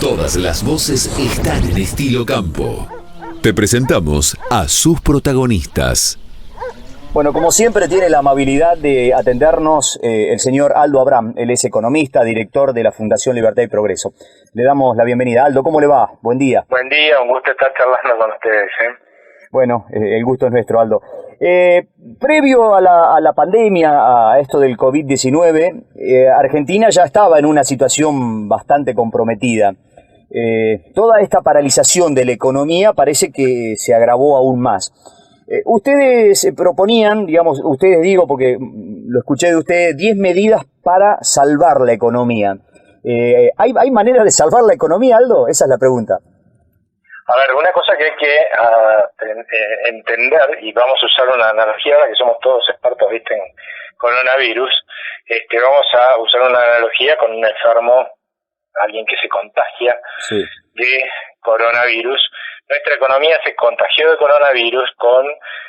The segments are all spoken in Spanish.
Todas las voces están en Estilo Campo. Te presentamos a sus protagonistas. Bueno, como siempre tiene la amabilidad de atendernos el señor Aldo Abraham. Él es economista, director de la Fundación Libertad y Progreso. Le damos la bienvenida. Aldo, ¿cómo le va? Buen día. Buen día, un gusto estar charlando con ustedes. Bueno, el gusto es nuestro, Aldo. Previo a la pandemia, a esto del COVID-19, Argentina ya estaba en una situación bastante comprometida. Toda esta paralización de la economía parece que se agravó aún más. Ustedes proponían, digamos, ustedes digo porque lo escuché de ustedes, 10 medidas para salvar la economía. ¿Hay manera de salvar la economía, Aldo? Esa es la pregunta. A ver, una cosa que hay que entender, y vamos a usar una analogía ahora que somos todos expertos, viste, en coronavirus, vamos a usar una analogía con un enfermo, alguien que se contagia de coronavirus. Nuestra economía se contagió de coronavirus con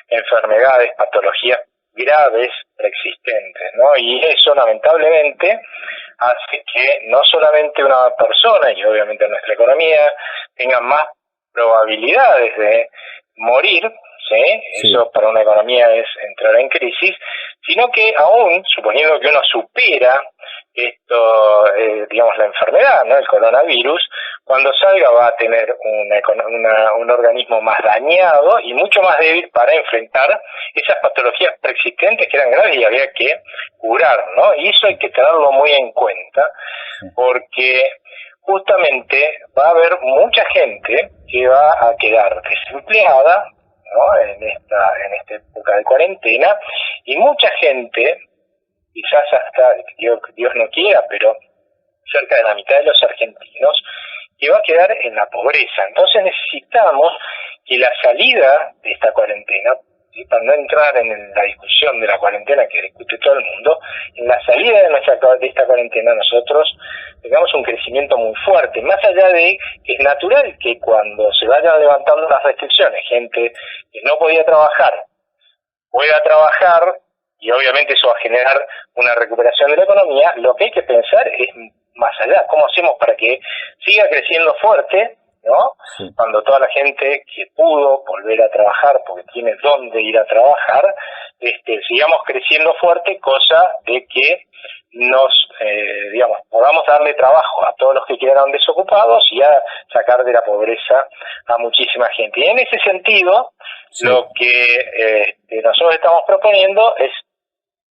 enfermedades, patologías graves preexistentes, ¿no? Y eso lamentablemente hace que no solamente una persona, y obviamente nuestra economía, tenga más probabilidades de morir, ¿sí? Eso para una economía es entrar en crisis, sino que aún, suponiendo que uno supera esto, digamos, la enfermedad, ¿no? El coronavirus, cuando salga va a tener un organismo más dañado y mucho más débil para enfrentar esas patologías preexistentes que eran graves y había que curar, ¿no? Y eso hay que tenerlo muy en cuenta, porque justamente va a haber mucha gente que va a quedar desempleada, ¿no? En esta época de cuarentena, y mucha gente, quizás hasta, Dios no quiera, pero cerca de la mitad de los argentinos, que va a quedar en la pobreza. Entonces necesitamos que la salida de esta cuarentena, y para no entrar en la discusión de la cuarentena que discute todo el mundo, en la salida de esta cuarentena nosotros tengamos un crecimiento muy fuerte, más allá de que es natural que cuando se vayan levantando las restricciones, gente que no podía trabajar, pueda trabajar, y obviamente eso va a generar una recuperación de la economía. Lo que hay que pensar es más allá, ¿cómo hacemos para que siga creciendo fuerte, ¿no? Sí. Cuando toda la gente que pudo volver a trabajar, porque tiene dónde ir a trabajar, sigamos creciendo fuerte, cosa de que podamos darle trabajo a todos los que quedaron desocupados y a sacar de la pobreza a muchísima gente. Y en ese sentido, lo que nosotros estamos proponiendo es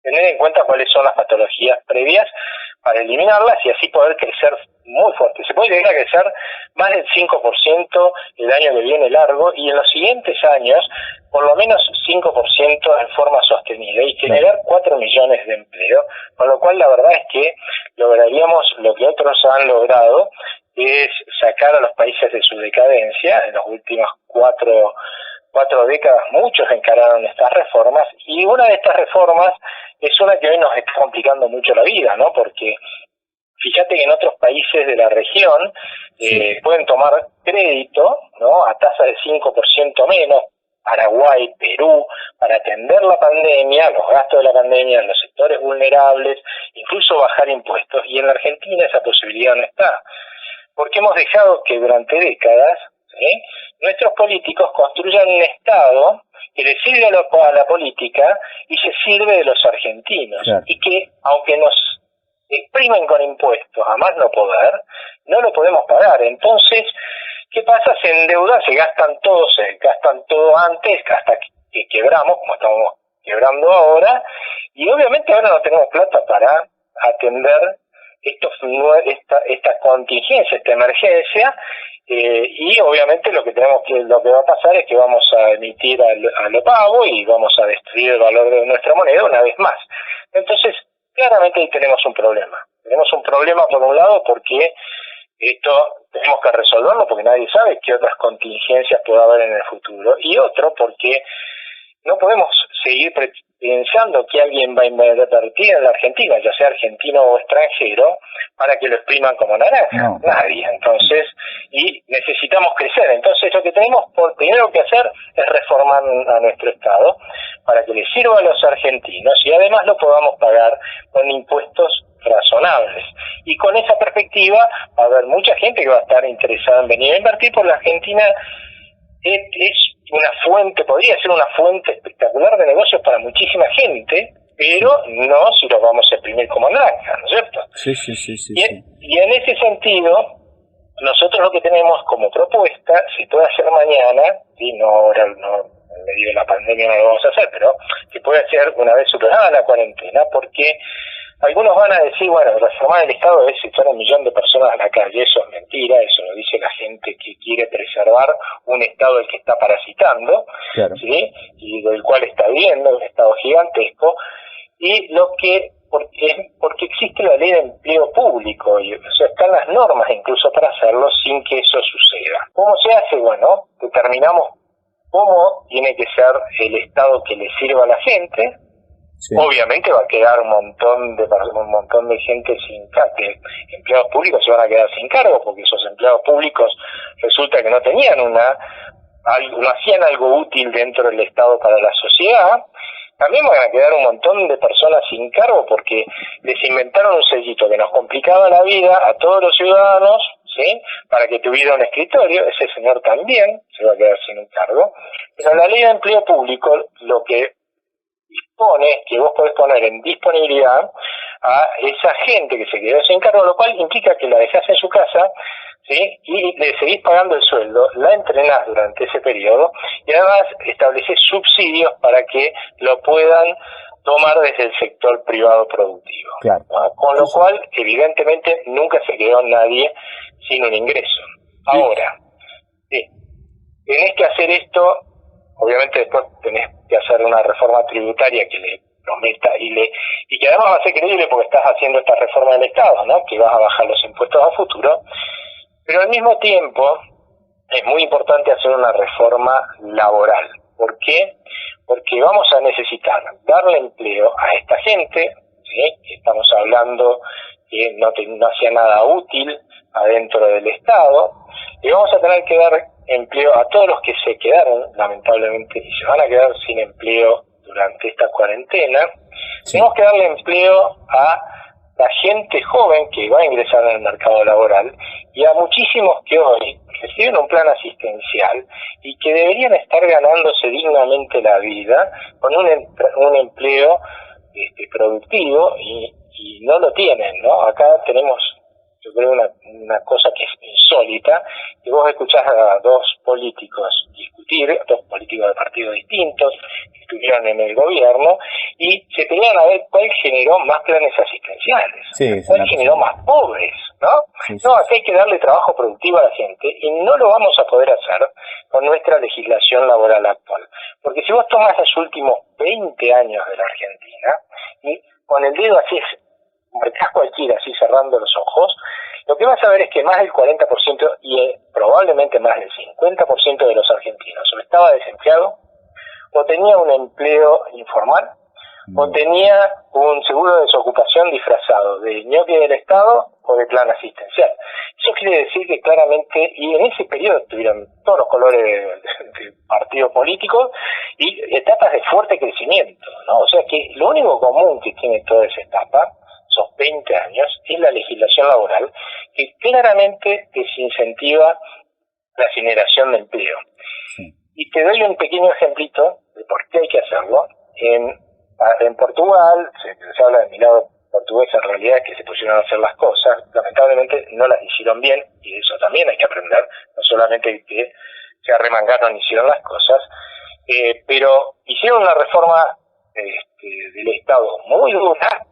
tener en cuenta cuáles son las patologías previas para eliminarlas y así poder crecer muy fuerte. Se puede llegar a crecer más del 5% el año que viene largo y en los siguientes años por lo menos 5% en forma sostenida y generar 4 millones de empleo, con lo cual la verdad es que lograríamos lo que otros han logrado, que es sacar a los países de su decadencia. En las últimas cuatro décadas muchos encararon estas reformas y una de estas reformas es una que hoy nos está complicando mucho la vida, ¿no? Porque fíjate que en otros países de la región pueden tomar crédito, ¿no? A tasa de 5% menos, Paraguay, Perú, para atender la pandemia, los gastos de la pandemia en los sectores vulnerables, incluso bajar impuestos. Y en la Argentina esa posibilidad no está, porque hemos dejado que durante décadas nuestros políticos construyan un Estado que le sirve a la política y se sirve de los argentinos, y que aunque nos exprimen con impuestos a más no poder, no lo podemos pagar. Entonces, ¿qué pasa? Se endeudan, se gastan todo antes, hasta que quebramos, como estamos quebrando ahora, y obviamente ahora no tenemos plata para atender esta contingencia, esta emergencia, y obviamente lo que va a pasar es que vamos a emitir a lo pago y vamos a destruir el valor de nuestra moneda una vez más. Entonces, claramente ahí tenemos un problema. Tenemos un problema por un lado porque esto tenemos que resolverlo porque nadie sabe qué otras contingencias puede haber en el futuro, y otro porque no podemos seguir pensando que alguien va a invertir en la Argentina, ya sea argentino o extranjero, para que lo expriman como naranja. No. Nadie. Entonces, y necesitamos crecer. Entonces, lo que tenemos primero que hacer es reformar a nuestro Estado para que le sirva a los argentinos y además lo podamos pagar con impuestos razonables. Y con esa perspectiva va a haber mucha gente que va a estar interesada en venir a invertir, por la Argentina es una fuente, podría ser una fuente espectacular de negocios para muchísima gente, pero no si los vamos a exprimir como naranja, ¿no es cierto? Sí. Y en ese sentido, nosotros lo que tenemos como propuesta, se puede hacer mañana, y no ahora, no, en medio de la pandemia no lo vamos a hacer, pero se puede hacer una vez superada la cuarentena, porque algunos van a decir, bueno, reformar el Estado es echar 1 millón de personas a la calle. Eso es mentira, eso lo dice la gente que quiere preservar un Estado del que está parasitando, claro, ¿sí? Y del cual está viviendo, un Estado gigantesco, y lo que porque existe la ley de empleo público, y o sea, están las normas incluso para hacerlo sin que eso suceda. ¿Cómo se hace? Bueno, determinamos cómo tiene que ser el Estado que le sirva a la gente. Sí. Obviamente va a quedar un montón de gente sin cargo, empleados públicos se van a quedar sin cargo, porque esos empleados públicos resulta que no tenían no hacían algo útil dentro del Estado para la sociedad. También van a quedar un montón de personas sin cargo porque les inventaron un sellito que nos complicaba la vida a todos los ciudadanos, ¿sí? Para que tuviera un escritorio. Ese señor también se va a quedar sin un cargo. Pero la ley de empleo público lo que dispone que vos podés poner en disponibilidad a esa gente que se quedó sin cargo, lo cual implica que la dejás en su casa, ¿sí? Y le seguís pagando el sueldo, la entrenás durante ese periodo y además establecés subsidios para que lo puedan tomar desde el sector privado productivo. Claro. ¿No? Con lo cual, evidentemente, nunca se quedó nadie sin un ingreso. Ahora, tenés que hacer esto. Obviamente después tenés que hacer una reforma tributaria que le prometa y que además va a ser creíble porque estás haciendo esta reforma del Estado, ¿no? Que vas a bajar los impuestos a futuro. Pero al mismo tiempo es muy importante hacer una reforma laboral. ¿Por qué? Porque vamos a necesitar darle empleo a esta gente, ¿sí? Que estamos hablando que no hacía nada útil adentro del Estado, y vamos a tener que dar empleo a todos los que se quedaron, lamentablemente, y se van a quedar sin empleo durante esta cuarentena. Sí. Tenemos que darle empleo a la gente joven que va a ingresar en el mercado laboral y a muchísimos que hoy reciben un plan asistencial y que deberían estar ganándose dignamente la vida con un empleo productivo y no lo tienen, ¿no? Acá tenemos, yo creo, una cosa que es insólita, que vos escuchás a dos políticos discutir, dos políticos de partidos distintos, que estuvieron en el gobierno, y se pelean a ver cuál generó más planes asistenciales, cuál generó más pobres, ¿no? Sí. No, acá hay que darle trabajo productivo a la gente, y no lo vamos a poder hacer con nuestra legislación laboral actual. Porque si vos tomás los últimos 20 años de la Argentina, y con el dedo así marcás cualquiera, así cerrando los ojos, lo que vas a ver es que más del 40% y probablemente más del 50% de los argentinos o estaba desempleado, o tenía un empleo informal, o tenía un seguro de desocupación disfrazado de ñoqui del Estado o de plan asistencial. Eso quiere decir que claramente, y en ese periodo tuvieron todos los colores de partidos políticos y etapas de fuerte crecimiento, ¿no? O sea que lo único común que tiene toda esa etapa, esos 20 años, es la legislación laboral que claramente desincentiva la generación de empleo. Sí. Y te doy un pequeño ejemplito de por qué hay que hacerlo. En Portugal, se habla de mi lado portugués, en realidad es que se pusieron a hacer las cosas, lamentablemente no las hicieron bien, y eso también hay que aprender, no solamente que se arremangaron y hicieron las cosas, pero hicieron una reforma del Estado muy dura,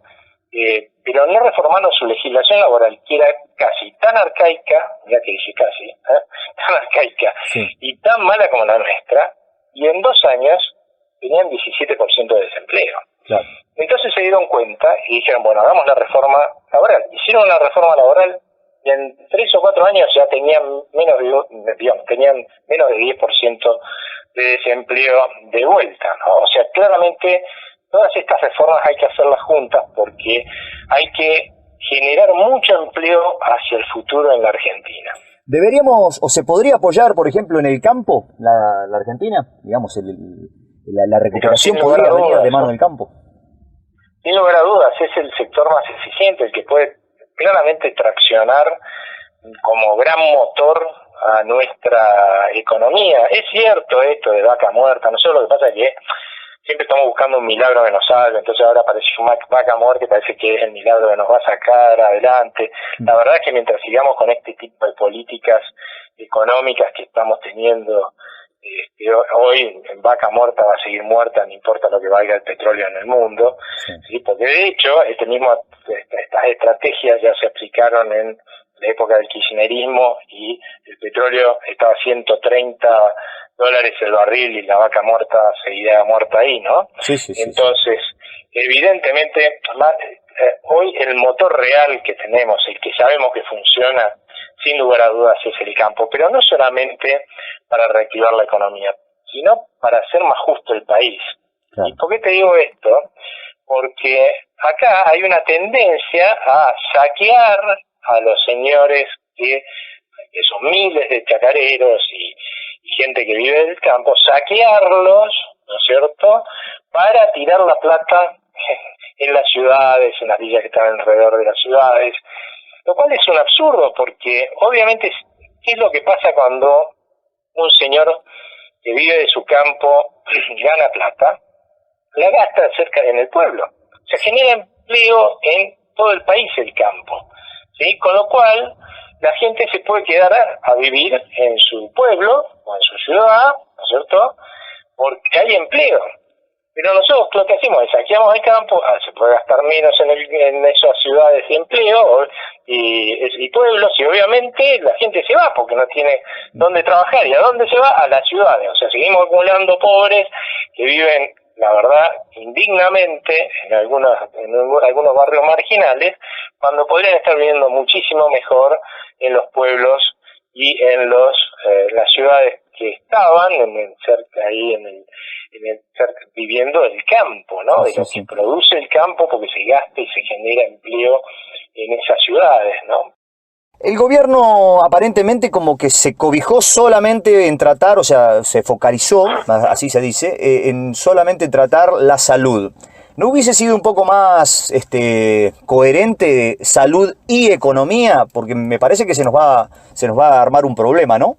pero no reformaron su legislación laboral, que era casi tan arcaica, ya que dije casi, tan arcaica, sí, y tan mala como la nuestra, y en 2 años tenían 17% de desempleo. Claro. Entonces se dieron cuenta y dijeron, bueno, hagamos la reforma laboral. Hicieron una reforma laboral y en 3 o 4 años ya tenían menos de 10% de desempleo de vuelta, ¿no? O sea, claramente todas estas reformas hay que hacerlas juntas porque hay que generar mucho empleo hacia el futuro en la Argentina. ¿Deberíamos o se podría apoyar, por ejemplo, en el campo la Argentina? Digamos, la recuperación podría venir de mano del campo. Sin lugar a dudas, es el sector más eficiente, el que puede claramente traccionar como gran motor a nuestra economía. Es cierto esto de vaca muerta, nosotros lo que pasa es que siempre estamos buscando un milagro que nos salve, entonces ahora apareció una vaca muerta que parece que es el milagro que nos va a sacar adelante. La verdad es que mientras sigamos con este tipo de políticas económicas que estamos teniendo, hoy en vaca muerta va a seguir muerta, no importa lo que valga el petróleo en el mundo, ¿sí? Porque de hecho estas estrategias ya se aplicaron en la época del kirchnerismo y el petróleo estaba a $130 el barril y la vaca muerta seguía muerta ahí, ¿no? Sí. Entonces, evidentemente, hoy el motor real que tenemos, el que sabemos que funciona, sin lugar a dudas es el campo, pero no solamente para reactivar la economía, sino para hacer más justo el país. Claro. ¿Y por qué te digo esto? Porque acá hay una tendencia a saquear a los señores que son miles de chacareros y gente que vive del campo, saquearlos, ¿no es cierto?, para tirar la plata en las ciudades, en las villas que están alrededor de las ciudades, lo cual es un absurdo porque obviamente, ¿qué es lo que pasa cuando un señor que vive de su campo gana plata? La gasta cerca en el pueblo. Se genera empleo en todo el país el campo, ¿sí? Con lo cual la gente se puede quedar a vivir en su pueblo o en su ciudad, ¿no es cierto?, porque hay empleo. Pero nosotros lo que hacemos es saqueamos el campo, se puede gastar menos en esas ciudades de empleo y pueblos, y obviamente la gente se va porque no tiene dónde trabajar. ¿Y a dónde se va? A las ciudades. O sea, seguimos acumulando pobres que viven, la verdad, indignamente en algunos barrios marginales, cuando podrían estar viviendo muchísimo mejor en los pueblos y en las ciudades que estaban viviendo el campo, ¿no? De lo que produce el campo, porque se gasta y se genera empleo en esas ciudades, ¿no? El gobierno aparentemente como que se cobijó solamente en tratar, o sea, se focalizó, así se dice, en solamente tratar la salud. ¿No hubiese sido un poco más coherente salud y economía? Porque me parece que se nos va a armar un problema, ¿no?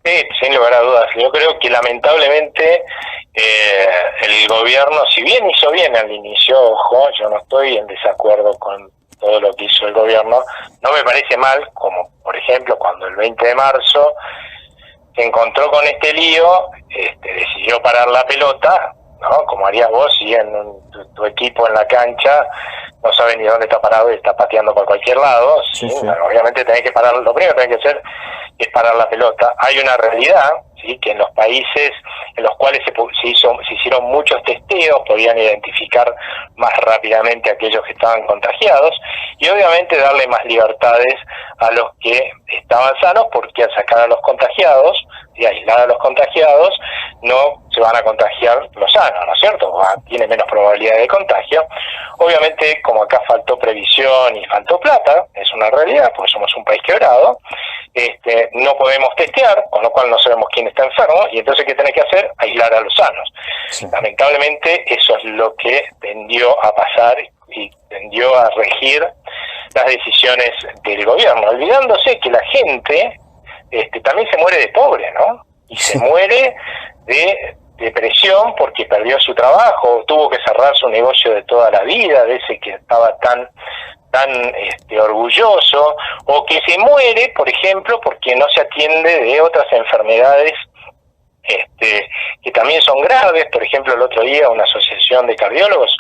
Sí, sin lugar a dudas. Yo creo que lamentablemente el gobierno, si bien hizo bien al inicio, ojo, yo no estoy en desacuerdo con todo lo que hizo el gobierno, no me parece mal, como por ejemplo cuando el 20 de marzo se encontró con este lío, decidió parar la pelota, ¿no? Como harías vos si en tu equipo en la cancha no sabe ni dónde está parado y está pateando por cualquier lado. Sí. Bueno, obviamente tenés que parar, lo primero que tenés que hacer es parar la pelota. Hay una realidad, ¿sí?, que en los países en los cuales se hicieron muchos testeos podían identificar más rápidamente a aquellos que estaban contagiados y obviamente darle más libertades a los que estaban sanos, porque al sacar a los contagiados y aislar a los contagiados no se van a contagiar los sanos, ¿no es cierto? Tiene menos probabilidad de contagio. Obviamente, como acá faltó previsión y faltó plata, es una realidad, porque somos un país quebrado, no podemos testear, con lo cual no sabemos quién está enfermo, y entonces ¿qué tenés que hacer? Aislar a los sanos. Sí. Lamentablemente eso es lo que tendió a pasar y tendió a regir las decisiones del gobierno, olvidándose que la gente también se muere de pobre, ¿no? Y se muere de depresión porque perdió su trabajo, tuvo que cerrar su negocio de toda la vida, de ese que estaba tan orgulloso, o que se muere, por ejemplo, porque no se atiende de otras enfermedades que también son graves. Por ejemplo, el otro día una asociación de cardiólogos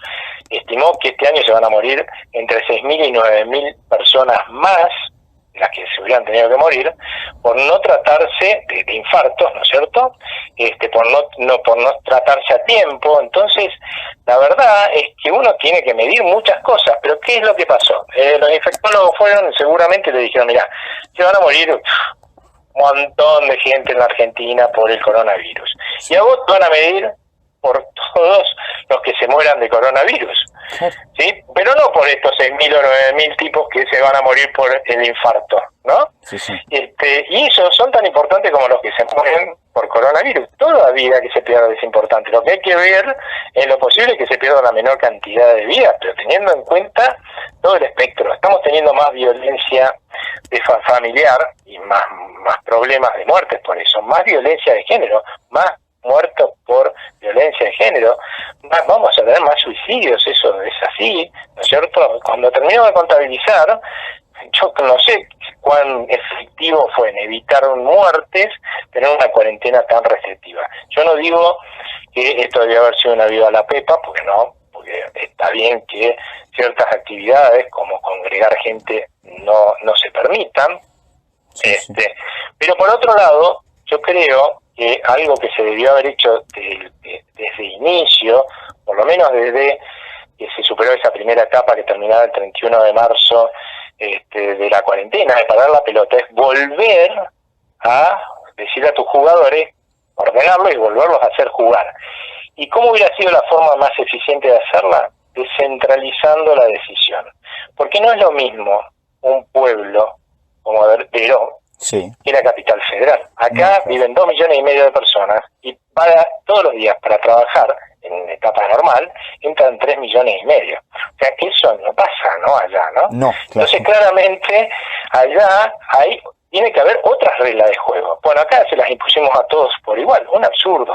estimó que este año se van a morir entre 6.000 y 9.000 personas más de las que se hubieran tenido que morir, por no tratarse de infartos, ¿no es cierto? Por no tratarse a tiempo. Entonces, la verdad es que uno tiene que medir muchas cosas, pero ¿qué es lo que pasó? Los infectólogos fueron, seguramente le dijeron, mira, se van a morir un montón de gente en la Argentina por el coronavirus. Y a vos te van a medir por todos los que se mueran de coronavirus, ¿sí? Pero no por estos 6.000 o 9.000 tipos que se van a morir por el infarto, ¿no? Sí, sí. Y esos son tan importantes como los que se mueren por coronavirus. Toda vida que se pierda es importante. Lo que hay que ver en lo posible es que se pierda la menor cantidad de vidas, pero teniendo en cuenta todo el espectro. Estamos teniendo más violencia familiar y más problemas de muertes por eso, más violencia de género, más muertos por violencia de género, vamos a tener más suicidios, eso es así, ¿no es cierto? Cuando terminamos de contabilizar, yo no sé cuán efectivo fue en evitar muertes tener una cuarentena tan restrictiva. Yo no digo que esto debía haber sido una viva la pepa, porque no, porque está bien que ciertas actividades como congregar gente no se permitan, pero por otro lado, yo creo que algo que se debió haber hecho desde inicio, por lo menos desde que se superó esa primera etapa que terminaba el 31 de marzo de la cuarentena, de parar la pelota, es volver a decirle a tus jugadores, ordenarlos y volverlos a hacer jugar. ¿Y cómo hubiera sido la forma más eficiente de hacerla? Descentralizando la decisión. Porque no es lo mismo un pueblo como Perón, sí, que la capital federal. Acá viven 2,5 millones de personas y todos los días para trabajar en etapa normal entran 3,5 millones. O sea, que eso no pasa, ¿no? Allá, ¿no? No, claro. Entonces, claramente, allá tiene que haber otras reglas de juego. Bueno, acá se las impusimos a todos por igual, un absurdo,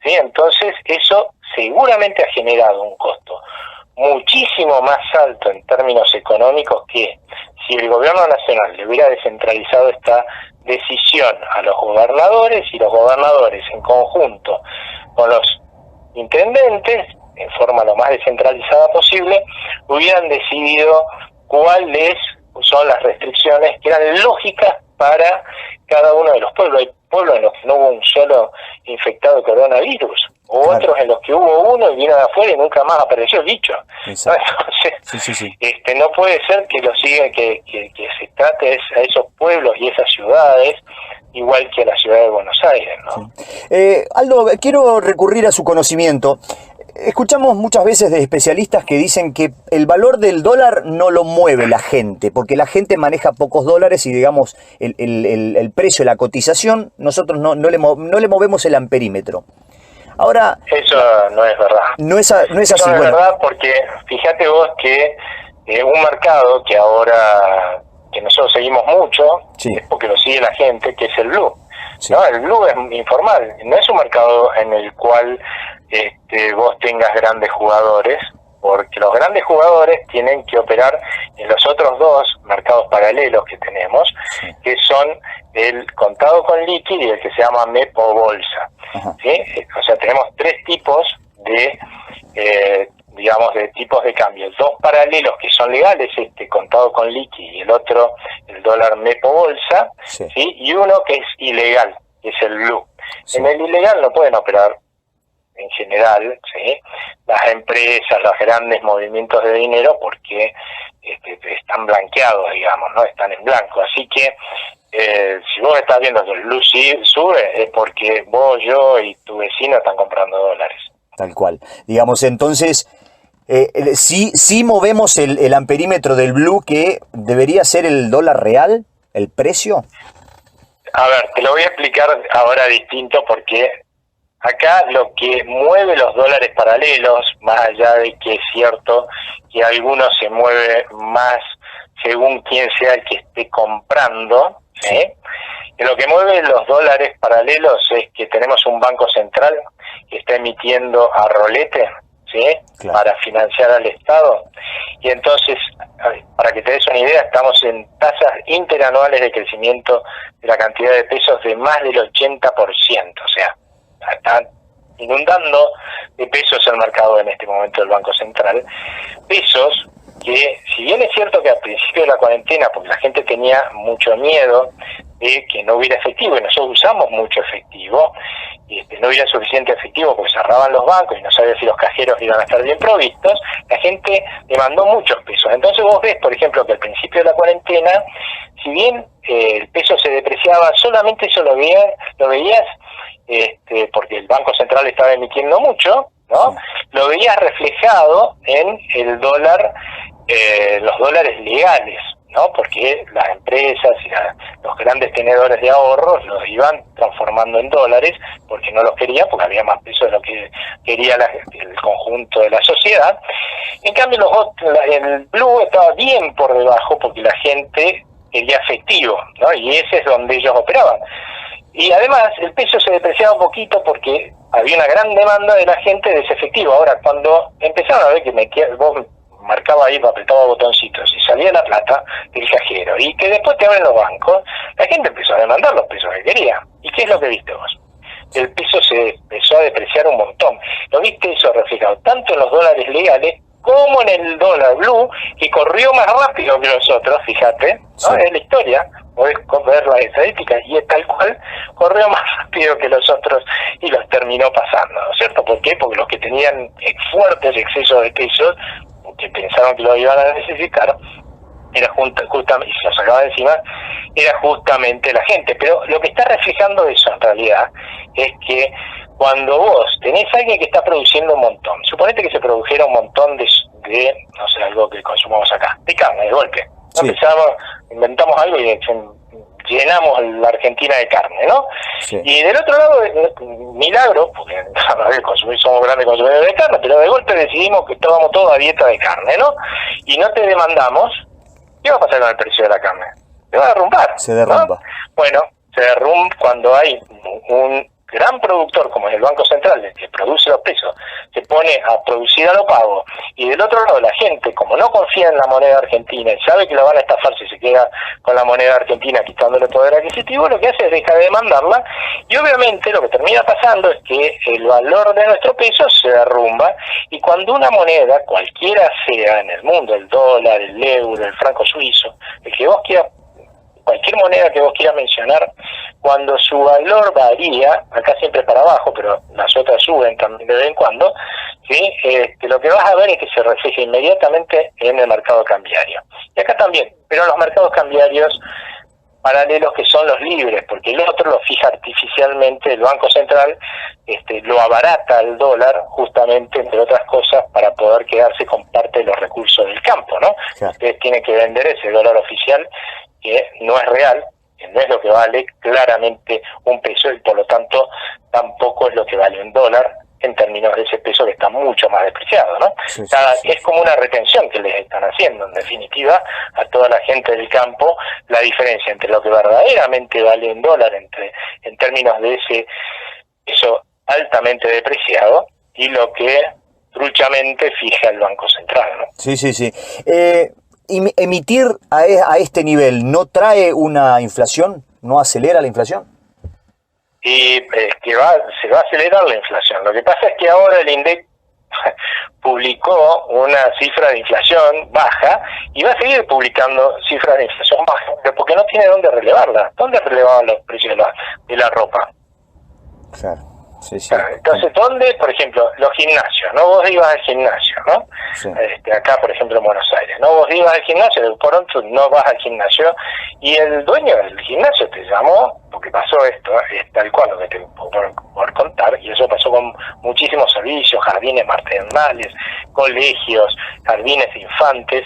¿sí? Entonces, eso seguramente ha generado un costo muchísimo más alto en términos económicos que si el gobierno nacional le hubiera descentralizado esta decisión a los gobernadores y los gobernadores en conjunto con los intendentes, en forma lo más descentralizada posible, hubieran decidido cuáles son las restricciones que eran lógicas para cada uno de los pueblos. Hay pueblos en los que no hubo un solo infectado de coronavirus, o claro, otros en los que hubo uno y vino de afuera y nunca más apareció el bicho. Exacto. Entonces, Sí. no puede ser que lo siga, que se trate a esos pueblos y esas ciudades igual que a la ciudad de Buenos Aires, ¿no? Sí. Aldo, quiero recurrir a su conocimiento. Escuchamos muchas veces de especialistas que dicen que el valor del dólar no lo mueve la gente, porque la gente maneja pocos dólares y, digamos, el precio, la cotización, nosotros no le movemos el amperímetro. Ahora, eso no es verdad. No es así. Eso no es verdad, porque fíjate vos que un mercado que ahora que nosotros seguimos mucho, sí, es porque lo sigue la gente, que es el blue. Sí. ¿No? El blue es informal, no es un mercado en el cual vos tengas grandes jugadores, porque los grandes jugadores tienen que operar en los otros dos mercados paralelos que tenemos, sí, que son el contado con liqui y el que se llama MEP o bolsa. ¿Sí? O sea, tenemos tres tipos de de tipos de cambio, dos paralelos que son legales, contado con liqui y el otro el dólar MEP o bolsa, sí, ¿sí? Y uno que es ilegal, que es el blue. Sí. En el ilegal no pueden operar en general, ¿sí?, las empresas, los grandes movimientos de dinero, porque están blanqueados, digamos, no están en blanco. Así que si vos estás viendo que el blue sube, es porque vos, yo y tu vecino están comprando dólares. Tal cual. Digamos, entonces, sí movemos el amperímetro del blue, que debería ser el dólar real, el precio. A ver, te lo voy a explicar ahora distinto, porque acá lo que mueve los dólares paralelos, más allá de que es cierto que algunos se mueve más según quién sea el que esté comprando, ¿sí? Lo que mueve los dólares paralelos es que tenemos un banco central que está emitiendo a rolete, ¿sí?, claro, para financiar al Estado. Y entonces, para que te des una idea, estamos en tasas interanuales de crecimiento de la cantidad de pesos de más del 80%. O sea, están inundando de pesos el mercado en este momento del Banco Central. Pesos que si bien es cierto que al principio de la cuarentena, porque la gente tenía mucho miedo de que no hubiera efectivo, y nosotros usamos mucho efectivo, y no hubiera suficiente efectivo porque cerraban los bancos y no sabía si los cajeros iban a estar bien provistos, la gente demandó muchos pesos. Entonces vos ves, por ejemplo, que al principio de la cuarentena, si bien el peso se depreciaba, solamente eso lo veías porque el Banco Central estaba emitiendo mucho, ¿no? Lo veías reflejado en el dólar, los dólares legales, ¿no? Porque las empresas y los grandes tenedores de ahorros los iban transformando en dólares porque no los querían, porque había más peso de lo que quería el conjunto de la sociedad. En cambio, el blue estaba bien por debajo porque la gente quería efectivo, ¿no? Y ese es donde ellos operaban. Y además el peso se depreciaba un poquito porque había una gran demanda de la gente de ese efectivo. Ahora, cuando empezaron a ver que vos marcaba ahí, apretaba botoncitos y salía la plata del cajero y que después te abren los bancos, la gente empezó a demandar los pesos que quería. ¿Y qué es lo que viste vos? El peso se empezó a depreciar un montón. ¿Lo viste eso reflejado tanto en los dólares legales como en el dólar blue, que corrió más rápido que los otros, fíjate, ¿no? Sí. Es la historia, podés ver las estadísticas, y es tal cual, corrió más rápido que los otros y los terminó pasando, ¿no es cierto? ¿Por qué? Porque los que tenían fuertes excesos de pesos, que pensaron que lo iban a necesitar, era justamente, y se lo sacaba de encima, era justamente la gente. Pero lo que está reflejando eso en realidad es que cuando vos tenés a alguien que está produciendo un montón, suponete que se produjera un montón de no sé, algo que consumamos acá, de carne, de golpe. Sí. Inventamos algo y llenamos la Argentina de carne, ¿no? Sí. Y del otro lado, milagro, porque somos grandes consumidores de carne, pero de golpe decidimos que estábamos todos a dieta de carne, ¿no? Y no te demandamos, ¿qué va a pasar con el precio de la carne? Se va a derrumbar. Se derrumba. ¿No? Bueno, se derrumba cuando hay un gran productor como es el Banco Central, que produce los pesos, se pone a producir a lo pago, y del otro lado la gente, como no confía en la moneda argentina y sabe que la van a estafar si se queda con la moneda argentina quitándole poder adquisitivo, lo que hace es dejar de demandarla, y obviamente lo que termina pasando es que el valor de nuestro peso se derrumba, y cuando una moneda, cualquiera sea en el mundo, el dólar, el euro, el franco suizo, el que vos quieras, cualquier moneda que vos quieras mencionar, cuando su valor varía, acá siempre para abajo, pero las otras suben también de vez en cuando, ¿sí? Lo que vas a ver es que se refleja inmediatamente en el mercado cambiario. Y acá también, pero los mercados cambiarios paralelos que son los libres, porque el otro lo fija artificialmente el Banco Central, lo abarata el dólar justamente, entre otras cosas, para poder quedarse con parte de los recursos del campo, ¿no? Claro. Ustedes tienen que vender ese dólar oficial, que no es real, que no es lo que vale claramente un peso, y por lo tanto tampoco es lo que vale un dólar en términos de ese peso que está mucho más despreciado, ¿no? Sí, es como una retención que les están haciendo, en definitiva, a toda la gente del campo, la diferencia entre lo que verdaderamente vale un dólar en términos de ese peso altamente depreciado y lo que truchamente fija el Banco Central, ¿no? Sí. ¿Emitir a este nivel no trae una inflación? ¿No acelera la inflación? Y se va a acelerar la inflación. Lo que pasa es que ahora el INDEC publicó una cifra de inflación baja y va a seguir publicando cifras de inflación baja, pero porque no tiene dónde relevarla. ¿Dónde relevaban los precios de la ropa? Claro. Sí. Entonces, ¿dónde? Por ejemplo, los gimnasios, ¿no? Vos ibas al gimnasio, ¿no? Sí. Acá, por ejemplo, en Buenos Aires, ¿no? Vos ibas al gimnasio, de pronto no vas al gimnasio, y el dueño del gimnasio te llamó, porque pasó esto, es tal cual lo que te por contar, y eso pasó con muchísimos servicios, jardines maternales, colegios, jardines de infantes,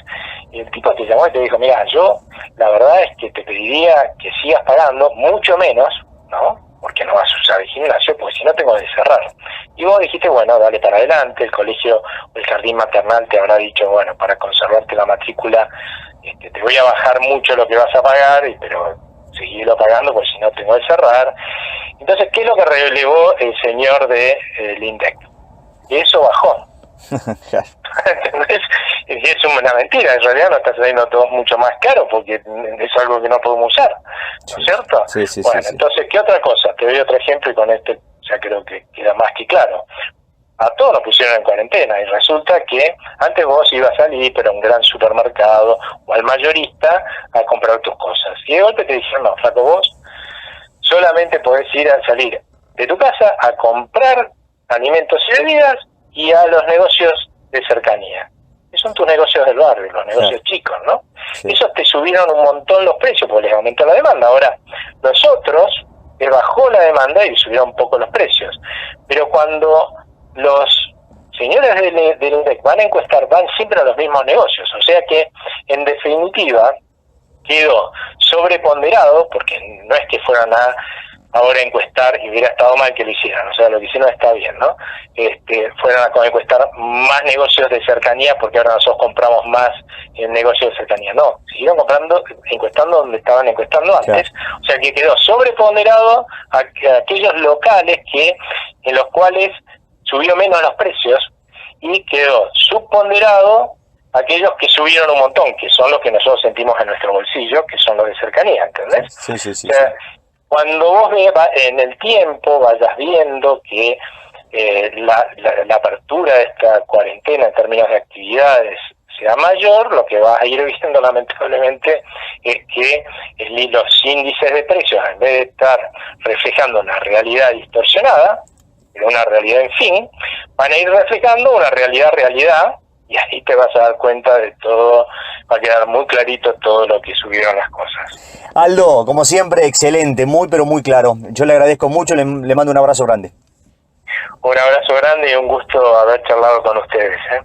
y el tipo te llamó y te dijo, mira, yo la verdad es que te pediría que sigas pagando mucho menos, ¿no? Porque no vas a usar el gimnasio, porque si no tengo que cerrar. Y vos dijiste, bueno, dale para adelante, el colegio o el jardín maternal te habrá dicho, bueno, para conservarte la matrícula, te voy a bajar mucho lo que vas a pagar, pero seguirlo pagando, porque si no tengo que cerrar. Entonces, ¿qué es lo que relevó el señor del INDEC? Y eso bajó. ¿Entendés? Es una mentira, en realidad nos está saliendo todo mucho más caro porque es algo que no podemos usar, ¿no es cierto? Bueno, entonces, ¿qué otra cosa? Te doy otro ejemplo y con este ya creo que queda más que claro. a todos nos pusieron en cuarentena y resulta que antes vos ibas a salir, pero a un gran supermercado o al mayorista a comprar tus cosas. Y de golpe te dijeron, no, flaco, vos solamente podés ir a salir de tu casa a comprar alimentos y bebidas y a los negocios de cercanía. Que son tus negocios del barrio, los negocios chicos, ¿no? Sí. Esos te subieron un montón los precios porque les aumentó la demanda. Ahora, los otros les bajó la demanda y subieron un poco los precios. Pero cuando los señores del INDEC van a encuestar, van siempre a los mismos negocios. O sea que, en definitiva, quedó sobreponderado, porque no es que fueran ahora a encuestar y hubiera estado mal que lo hicieran, o sea, lo que hicieron está bien, ¿no? Fueran a encuestar más negocios de cercanía porque ahora nosotros compramos más en negocios de cercanía. No, siguieron encuestando donde estaban encuestando antes, claro. O sea que quedó sobreponderado a aquellos locales en los cuales subió menos los precios y quedó subponderado aquellos que subieron un montón, que son los que nosotros sentimos en nuestro bolsillo, que son los de cercanía, ¿entendés? Sí. O sea, cuando vos en el tiempo vayas viendo que la apertura de esta cuarentena en términos de actividades sea mayor, lo que vas a ir viendo lamentablemente es que los índices de precios, en vez de estar reflejando una realidad distorsionada, pero una realidad en fin, van a ir reflejando una realidad, y ahí te vas a dar cuenta de todo, va a quedar muy clarito todo lo que subieron las cosas. Aldo, como siempre, excelente, muy pero muy claro. Yo le agradezco mucho, le mando un abrazo grande. Un abrazo grande y un gusto haber charlado con ustedes, ¿eh?